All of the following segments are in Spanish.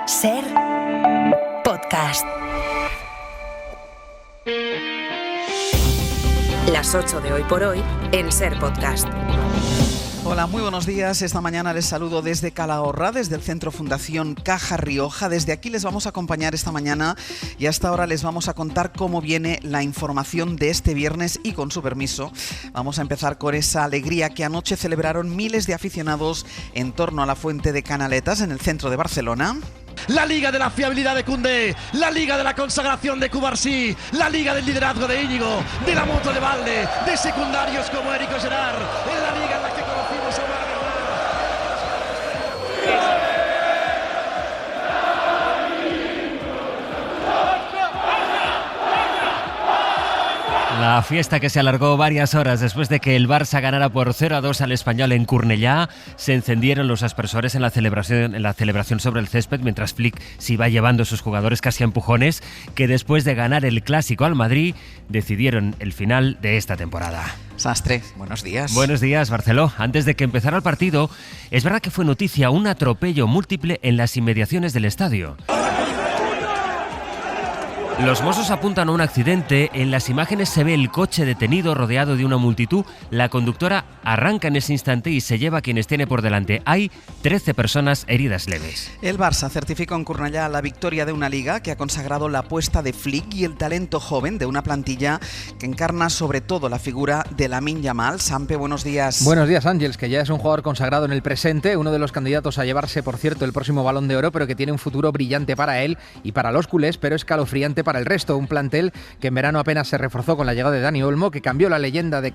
Ser Podcast. Las 8 de Hoy por Hoy en Ser Podcast. Hola, muy buenos días. Esta mañana les saludo desde Calahorra, desde el Centro Fundación Caja Rioja. Desde aquí les vamos a acompañar esta mañana y hasta ahora les vamos a contar cómo viene la información de este viernes y con su permiso vamos a empezar con esa alegría que anoche celebraron miles de aficionados en torno a la Fuente de Canaletas en el centro de Barcelona. La liga de la fiabilidad de Koundé, la liga de la consagración de Cubarsí, la liga del liderazgo de Íñigo, de la moto de Valde, de secundarios como Érico Gerard, en la liga en la que conocimos a Omar. La fiesta, que se alargó varias horas después de que el Barça ganara por 0-2 al Espanyol en Cornellà, se encendieron los aspersores en la celebración sobre el césped, mientras Flick se iba llevando a sus jugadores casi a empujones, que después de ganar el Clásico al Madrid decidieron el final de esta temporada. Sastre, buenos días. Buenos días, Barceló. Antes de que empezara el partido, es verdad que fue noticia un atropello múltiple en las inmediaciones del estadio. Los Mossos apuntan a un accidente. En las imágenes se ve el coche detenido rodeado de una multitud. La conductora arranca en ese instante y se lleva a quienes tiene por delante. Hay 13 personas heridas leves. El Barça certificó en Cornellà la victoria de una liga que ha consagrado la apuesta de Flick y el talento joven de una plantilla que encarna sobre todo la figura de Lamine Yamal. Sampe, buenos días. Buenos días, Ángels, que ya es un jugador consagrado en el presente, uno de los candidatos a llevarse, por cierto, el próximo Balón de Oro, pero que tiene un futuro brillante para él y para los culés, pero escalofriante para el resto. Un plantel que en verano apenas se reforzó con la llegada de Dani Olmo, que cambió la leyenda de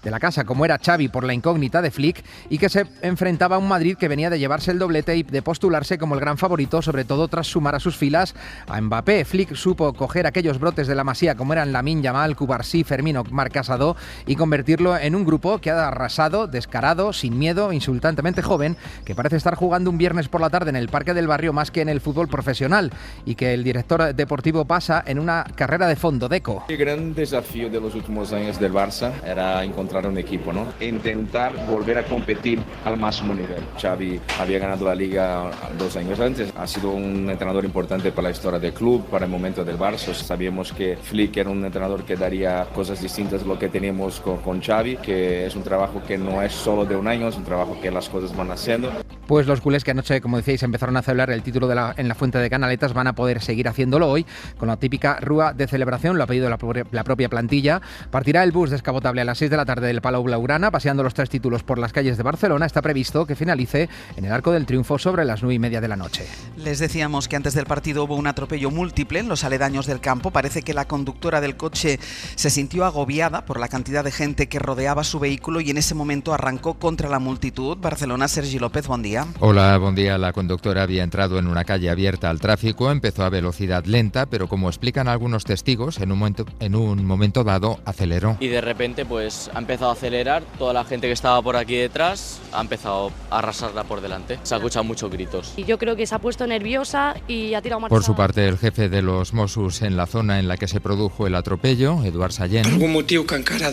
la casa como era Xavi por la incógnita de Flick, y que se enfrentaba a un Madrid que venía de llevarse el doblete y de postularse como el gran favorito, sobre todo tras sumar a sus filas a Mbappé. Flick supo coger aquellos brotes de la Masía como eran Lamine Yamal, Cubarsí, Fermín, Marc Casado, y convertirlo en un grupo que ha arrasado, descarado, sin miedo, insultantemente joven, que parece estar jugando un viernes por la tarde en el Parque del Barrio más que en el fútbol profesional, y que el director deportivo pasa en una carrera de fondo. Deco. El gran desafío de los últimos años del Barça era encontrar un equipo, ¿no? Intentar volver a competir al máximo nivel. Xavi había ganado la Liga 2 años antes, ha sido un entrenador importante para la historia del club, para el momento del Barça. Sabíamos que Flick era un entrenador que daría cosas distintas a lo que teníamos con Xavi, que es un trabajo que no es solo de un año, es un trabajo que las cosas van haciendo. Pues los culés que anoche, como decíais, empezaron a celebrar el título en la Fuente de Canaletas van a poder seguir haciéndolo hoy con la típica rúa de celebración. Lo ha pedido la propia plantilla. Partirá el bus descapotable a las 6 de la tarde del Palau Blaugrana, paseando los 3 títulos por las calles de Barcelona. Está previsto que finalice en el Arco del Triunfo sobre las 9:30 de la noche. Les decíamos que antes del partido hubo un atropello múltiple en los aledaños del campo. Parece que la conductora del coche se sintió agobiada por la cantidad de gente que rodeaba su vehículo y en ese momento arrancó contra la multitud. Barcelona, Sergi López, buen día. Hola, buen día. La conductora había entrado en una calle abierta al tráfico, empezó a velocidad lenta, pero como explican algunos testigos, en un momento dado aceleró. Y de repente pues ha empezado a acelerar, toda la gente que estaba por aquí detrás ha empezado a arrasarla por delante. Se ha escuchado muchos gritos. Y yo creo que se ha puesto nerviosa y ha tirado marcha. Por su parte, el jefe de los Mossos en la zona en la que se produjo el atropello, Eduard Sallent. Algun motiu que encara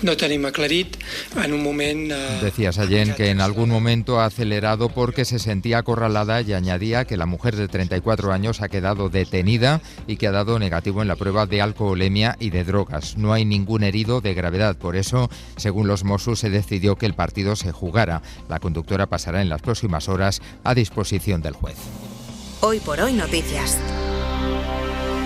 no tenim aclarit. En un moment... Decía Sallent que en algún momento ha acelerado porque se sentía acorralada y añadía que la mujer de 34 años ha quedado detenida y que ha dado negativo en la prueba de alcoholemia y de drogas. No hay ningún herido de gravedad, por eso, según los Mossos, se decidió que el partido se jugara. La conductora pasará en las próximas horas a disposición del juez. Hoy por Hoy Noticias.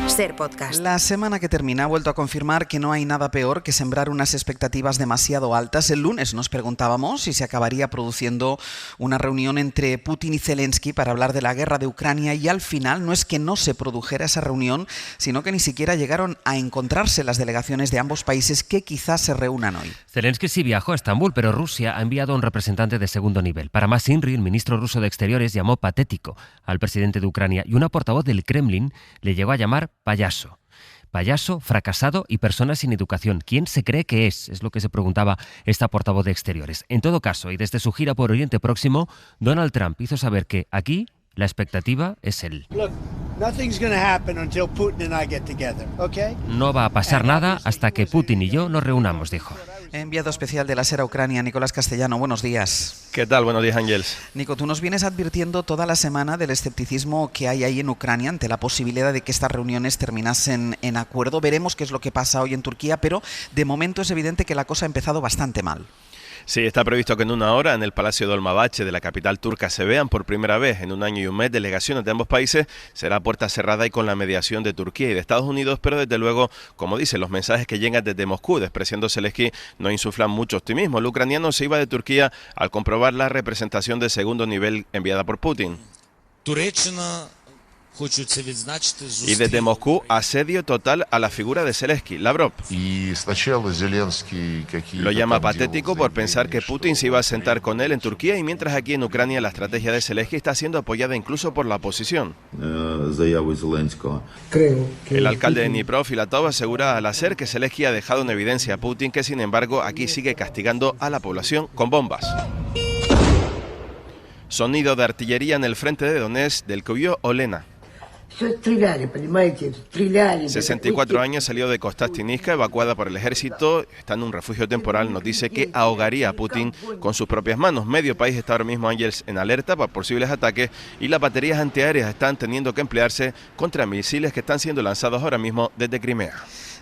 Ser Podcast. La semana que termina ha vuelto a confirmar que no hay nada peor que sembrar unas expectativas demasiado altas. El lunes nos preguntábamos si se acabaría produciendo una reunión entre Putin y Zelensky para hablar de la guerra de Ucrania y al final no es que no se produjera esa reunión, sino que ni siquiera llegaron a encontrarse las delegaciones de ambos países que quizás se reúnan hoy. Zelensky sí viajó a Estambul, pero Rusia ha enviado a un representante de segundo nivel. Para más, Inri, el ministro ruso de Exteriores, llamó patético al presidente de Ucrania y una portavoz del Kremlin le llegó a llamar payaso. Payaso, fracasado y persona sin educación. ¿Quién se cree que es? Es lo que se preguntaba esta portavoz de Exteriores. En todo caso, y desde su gira por Oriente Próximo, Donald Trump hizo saber que aquí la expectativa es él. No va a pasar nada hasta que Putin y yo nos reunamos, dijo. Enviado especial de la SER a Ucrania, Nicolás Castellano, buenos días. ¿Qué tal? Buenos días, Ángels. Nico, tú nos vienes advirtiendo toda la semana del escepticismo que hay ahí en Ucrania ante la posibilidad de que estas reuniones terminasen en acuerdo. Veremos qué es lo que pasa hoy en Turquía, pero de momento es evidente que la cosa ha empezado bastante mal. Sí, está previsto que en una hora en el Palacio de Dolmabahce de la capital turca se vean por primera vez en un año y un mes delegaciones de ambos países. Será a puerta cerrada y con la mediación de Turquía y de Estados Unidos, pero desde luego, como dicen los mensajes que llegan desde Moscú, despreciando Zelensky, no insuflan mucho optimismo. El ucraniano se iba de Turquía al comprobar la representación de segundo nivel enviada por Putin. Y desde Moscú, asedio total a la figura de Zelensky. Lavrov lo llama patético por pensar que Putin se iba a sentar con él en Turquía, y mientras aquí en Ucrania la estrategia de Zelensky está siendo apoyada incluso por la oposición. El alcalde de Dnipro, Filatov, asegura al SER que Zelensky ha dejado en evidencia a Putin, que sin embargo aquí sigue castigando a la población con bombas. Sonido de artillería en el frente de Donetsk del que huyó Olena. 64 años, salió de Kostianivka, evacuada por el ejército, está en un refugio temporal. Nos dice que ahogaría a Putin con sus propias manos. Medio país está ahora mismo, Ángels, en alerta para posibles ataques, y las baterías antiaéreas están teniendo que emplearse contra misiles que están siendo lanzados ahora mismo desde Crimea.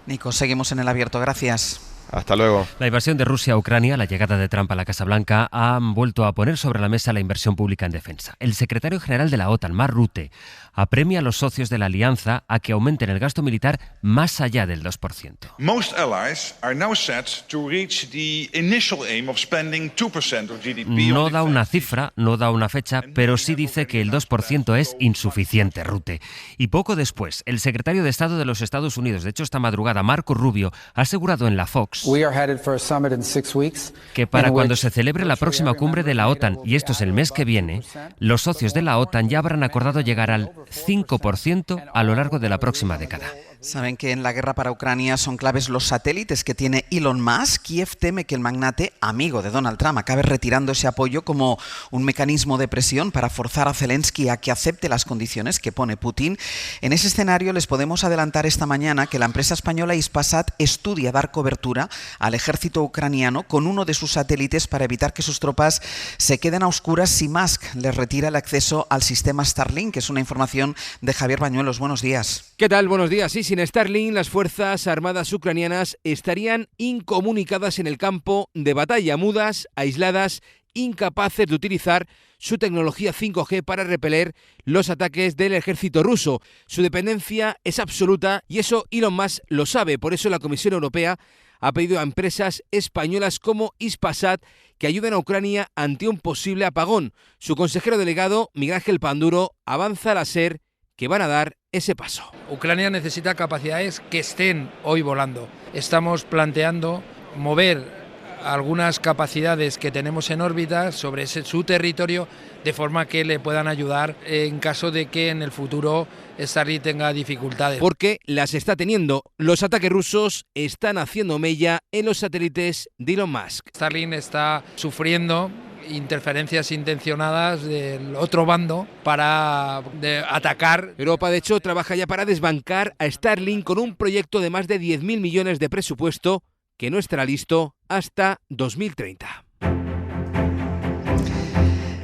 Nico, seguimos en el abierto, gracias. Hasta luego. La invasión de Rusia a Ucrania, la llegada de Trump a la Casa Blanca, han vuelto a poner sobre la mesa la inversión pública en defensa. El secretario general de la OTAN, Mark Rutte, apremia a los socios de la alianza a que aumenten el gasto militar más allá del 2%. Most allies are now set to reach the initial aim of spending 2% of GDP. No da una cifra, no da una fecha, pero sí dice que el 2% es insuficiente, Rutte. Y poco después, el secretario de Estado de los Estados Unidos, de hecho esta madrugada, Marco Rubio, ha asegurado en la Fox que para cuando se celebre la próxima cumbre de la OTAN, y esto es el mes que viene, los socios de la OTAN ya habrán acordado llegar al 5% a lo largo de la próxima década. Saben que en la guerra para Ucrania son claves los satélites que tiene Elon Musk. Kiev teme que el magnate, amigo de Donald Trump, acabe retirando ese apoyo como un mecanismo de presión para forzar a Zelensky a que acepte las condiciones que pone Putin. En ese escenario les podemos adelantar esta mañana que la empresa española Hispasat estudia dar cobertura al ejército ucraniano con uno de sus satélites para evitar que sus tropas se queden a oscuras si Musk les retira el acceso al sistema Starlink, que es una información de Javier Bañuelos. Buenos días. ¿Qué tal? Buenos días. Sí, sin Starlink, las Fuerzas Armadas ucranianas estarían incomunicadas en el campo de batalla, mudas, aisladas, incapaces de utilizar su tecnología 5G para repeler los ataques del ejército ruso. Su dependencia es absoluta y eso Elon Musk lo sabe. Por eso la Comisión Europea ha pedido a empresas españolas como Hispasat que ayuden a Ucrania ante un posible apagón. Su consejero delegado, Miguel Ángel Panduro, avanza a la SER que van a dar ese paso. Ucrania necesita capacidades que estén hoy volando. Estamos planteando mover algunas capacidades que tenemos en órbita sobre su territorio, de forma que le puedan ayudar en caso de que en el futuro Starlink tenga dificultades. Porque las está teniendo. Los ataques rusos están haciendo mella en los satélites de Elon Musk. Starlink está sufriendo interferencias intencionadas del otro bando para atacar. Europa, de hecho, trabaja ya para desbancar a Starlink con un proyecto de más de 10.000 millones de presupuesto que no estará listo hasta 2030.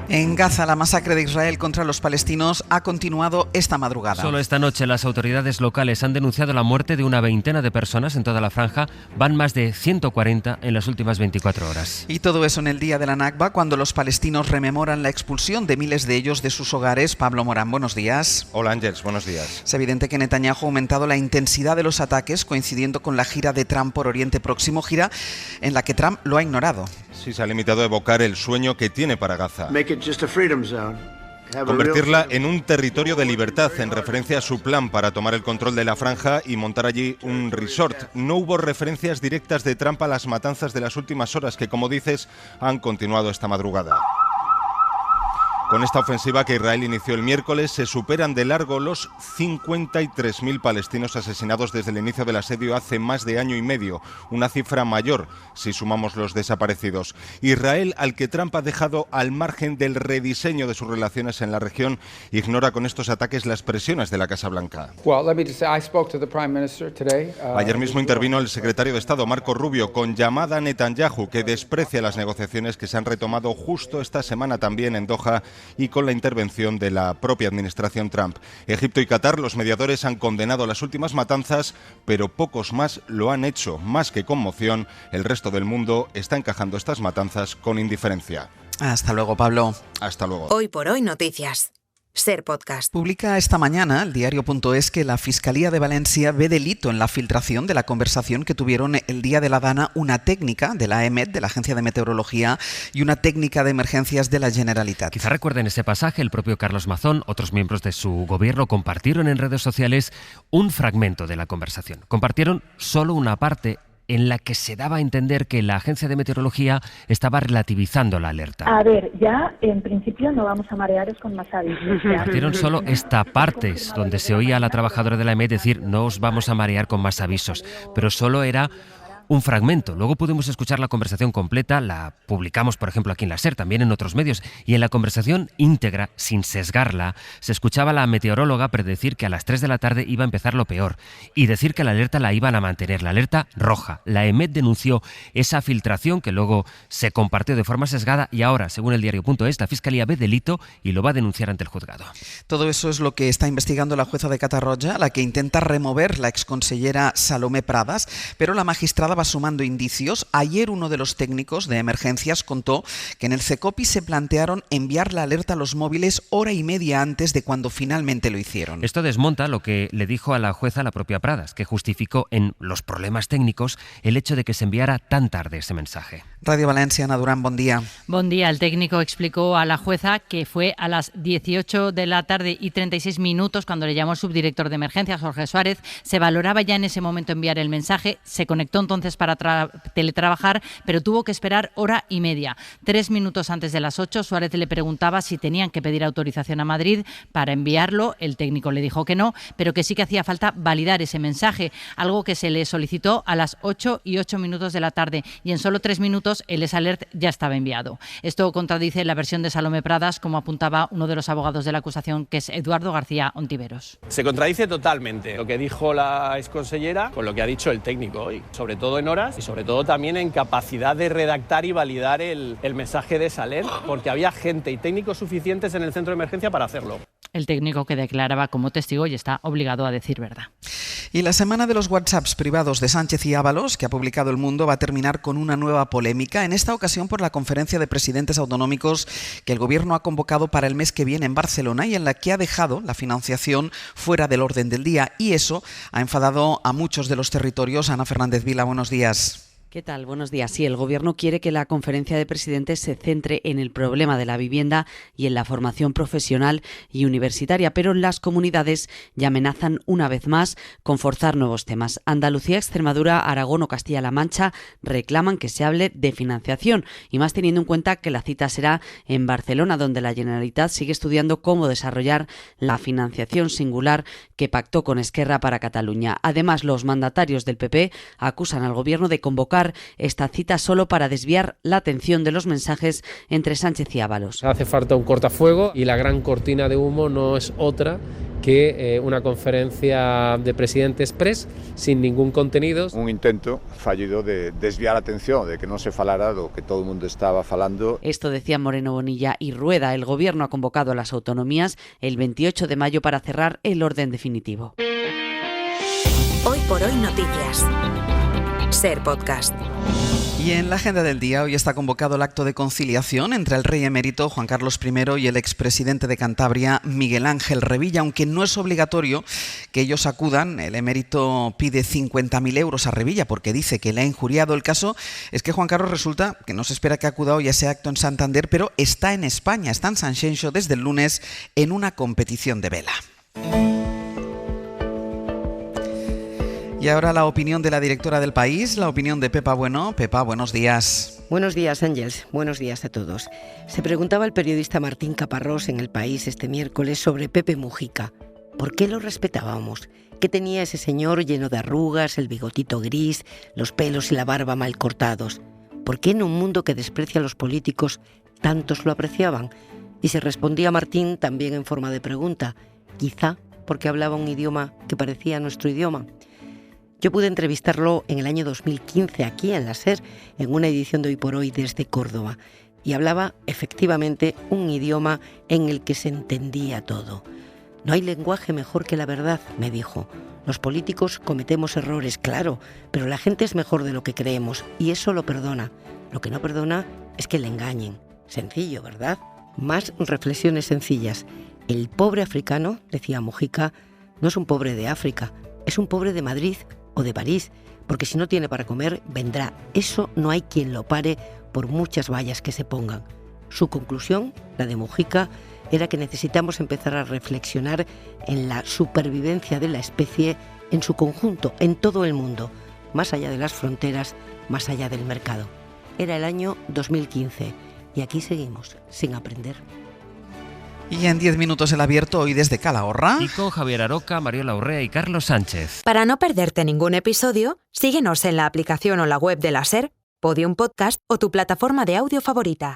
En Gaza, la masacre de Israel contra los palestinos ha continuado esta madrugada. Solo esta noche las autoridades locales han denunciado la muerte de una veintena de personas en toda la franja. Van más de 140 en las últimas 24 horas. Y todo eso en el día de la Nakba, cuando los palestinos rememoran la expulsión de miles de ellos de sus hogares. Pablo Morán, buenos días. Hola Ángels, buenos días. Es evidente que Netanyahu ha aumentado la intensidad de los ataques, coincidiendo con la gira de Trump por Oriente Próximo, gira en la que Trump lo ha ignorado. Sí, se ha limitado a evocar el sueño que tiene para Gaza. Convertirla en un territorio de libertad, en referencia a su plan para tomar el control de la franja y montar allí un resort. No hubo referencias directas de Trump a las matanzas de las últimas horas, que, como dices, han continuado esta madrugada. Con esta ofensiva que Israel inició el miércoles, se superan de largo los 53.000 palestinos asesinados desde el inicio del asedio hace más de año y medio, una cifra mayor si sumamos los desaparecidos. Israel, al que Trump ha dejado al margen del rediseño de sus relaciones en la región, ignora con estos ataques las presiones de la Casa Blanca. Ayer mismo intervino el secretario de Estado, Marco Rubio, con llamada a Netanyahu, que desprecia las negociaciones que se han retomado justo esta semana también en Doha y con la intervención de la propia administración Trump. Egipto y Qatar, los mediadores, han condenado las últimas matanzas, pero pocos más lo han hecho. Más que conmoción, el resto del mundo está encajando estas matanzas con indiferencia. Hasta luego, Pablo. Hasta luego. Hoy por hoy noticias. Ser Podcast. Publica esta mañana el diario.es que la Fiscalía de Valencia ve delito en la filtración de la conversación que tuvieron el día de la Dana una técnica de la EMET, de la Agencia de Meteorología, y una técnica de emergencias de la Generalitat. Quizá recuerden ese pasaje, el propio Carlos Mazón, otros miembros de su gobierno compartieron en redes sociales un fragmento de la conversación. Compartieron solo una parte en la que se daba a entender que la Agencia de Meteorología estaba relativizando la alerta. A ver, ya en principio no vamos a marearos con más avisos. Compartieron solo esta parte, donde se oía a la trabajadora de la EMET decir no os vamos a marear con más avisos, pero solo era un fragmento. Luego pudimos escuchar la conversación completa, la publicamos, por ejemplo, aquí en la SER, también en otros medios, y en la conversación íntegra, sin sesgarla, se escuchaba a la meteoróloga predecir que a las 3 de la tarde iba a empezar lo peor y decir que la alerta la iban a mantener, la alerta roja. La EMET denunció esa filtración que luego se compartió de forma sesgada y ahora, según el diario.es, la Fiscalía ve delito y lo va a denunciar ante el juzgado. Todo eso es lo que está investigando la jueza de Catarroja, la que intenta remover la exconsellera Salomé Pradas, pero la magistrada va sumando indicios. Ayer uno de los técnicos de emergencias contó que en el CECOPI se plantearon enviar la alerta a los móviles hora y media antes de cuando finalmente lo hicieron. Esto desmonta lo que le dijo a la jueza la propia Pradas, que justificó en los problemas técnicos el hecho de que se enviara tan tarde ese mensaje. Radio Valencia, Ana Durán, buen día. Buen día. El técnico explicó a la jueza que fue a las 18 de la tarde y 36 minutos cuando le llamó el subdirector de emergencias, Jorge Suárez. Se valoraba ya en ese momento enviar el mensaje. Se conectó entonces para teletrabajar, pero tuvo que esperar hora y media. 3 minutos antes de las 8, Suárez le preguntaba si tenían que pedir autorización a Madrid para enviarlo. El técnico le dijo que no, pero que sí que hacía falta validar ese mensaje, algo que se le solicitó a las 8 y 8 minutos de la tarde, y en solo 3 minutos el S-Alert ya estaba enviado. Esto contradice la versión de Salomé Pradas, como apuntaba uno de los abogados de la acusación, que es Eduardo García Ontiveros. Se contradice totalmente lo que dijo la exconsellera con lo que ha dicho el técnico hoy, sobre todo en horas y sobre todo también en capacidad de redactar y validar el mensaje de S-Alert, porque había gente y técnicos suficientes en el centro de emergencia para hacerlo. El técnico que declaraba como testigo y está obligado a decir verdad. Y la semana de los WhatsApps privados de Sánchez y Ábalos, que ha publicado El Mundo, va a terminar con una nueva polémica, en esta ocasión por la conferencia de presidentes autonómicos que el Gobierno ha convocado para el mes que viene en Barcelona y en la que ha dejado la financiación fuera del orden del día. Y eso ha enfadado a muchos de los territorios. Ana Fernández Vila, buenos días. ¿Qué tal? Buenos días. Sí, el Gobierno quiere que la conferencia de presidentes se centre en el problema de la vivienda y en la formación profesional y universitaria, pero las comunidades ya amenazan una vez más con forzar nuevos temas. Andalucía, Extremadura, Aragón o Castilla-La Mancha reclaman que se hable de financiación, y más teniendo en cuenta que la cita será en Barcelona, donde la Generalitat sigue estudiando cómo desarrollar la financiación singular que pactó con Esquerra para Cataluña. Además, los mandatarios del PP acusan al Gobierno de convocar esta cita solo para desviar la atención de los mensajes entre Sánchez y Ábalos. Hace falta un cortafuego y la gran cortina de humo no es otra que una conferencia de presidente express sin ningún contenido. Un intento fallido de desviar la atención, de que no se falara lo que todo el mundo estaba falando. Esto decían Moreno Bonilla y Rueda. El Gobierno ha convocado a las autonomías el 28 de mayo para cerrar el orden definitivo. Hoy por hoy noticias. Ser Podcast. Y en la agenda del día hoy está convocado el acto de conciliación entre el rey emérito Juan Carlos I y el expresidente de Cantabria Miguel Ángel Revilla, aunque no es obligatorio que ellos acudan. El emérito pide 50.000 euros a Revilla porque dice que le ha injuriado. El caso es que Juan Carlos resulta que no se espera que acuda hoy a ese acto en Santander, pero está en España, está en Sanxenxo desde el lunes en una competición de vela. Y ahora la opinión de la directora del País, la opinión de Pepa Bueno. Pepa, buenos días. Buenos días, Ángels. Buenos días a todos. Se preguntaba el periodista Martín Caparrós en El País este miércoles sobre Pepe Mujica. ¿Por qué lo respetábamos? ¿Qué tenía ese señor lleno de arrugas, el bigotito gris, los pelos y la barba mal cortados? ¿Por qué en un mundo que desprecia a los políticos tantos lo apreciaban? Y se respondía Martín también en forma de pregunta. Quizá porque hablaba un idioma que parecía nuestro idioma. Yo pude entrevistarlo en el año 2015 aquí en la SER, en una edición de Hoy por Hoy desde Córdoba, y hablaba efectivamente un idioma en el que se entendía todo. No hay lenguaje mejor que la verdad, me dijo. Los políticos cometemos errores, claro, pero la gente es mejor de lo que creemos y eso lo perdona. Lo que no perdona es que le engañen. Sencillo, ¿verdad? Más reflexiones sencillas. El pobre africano, decía Mujica, no es un pobre de África, es un pobre de Madrid o de París, porque si no tiene para comer, vendrá. Eso no hay quien lo pare por muchas vallas que se pongan. Su conclusión, la de Mujica, era que necesitamos empezar a reflexionar en la supervivencia de la especie en su conjunto, en todo el mundo, más allá de las fronteras, más allá del mercado. Era el año 2015 y aquí seguimos, sin aprender. Y en 10 minutos el abierto hoy desde Calahorra. Y con Javier Aroca, Mariola Urrea y Carlos Sánchez. Para no perderte ningún episodio, síguenos en la aplicación o la web de la SER, Podium Podcast o tu plataforma de audio favorita.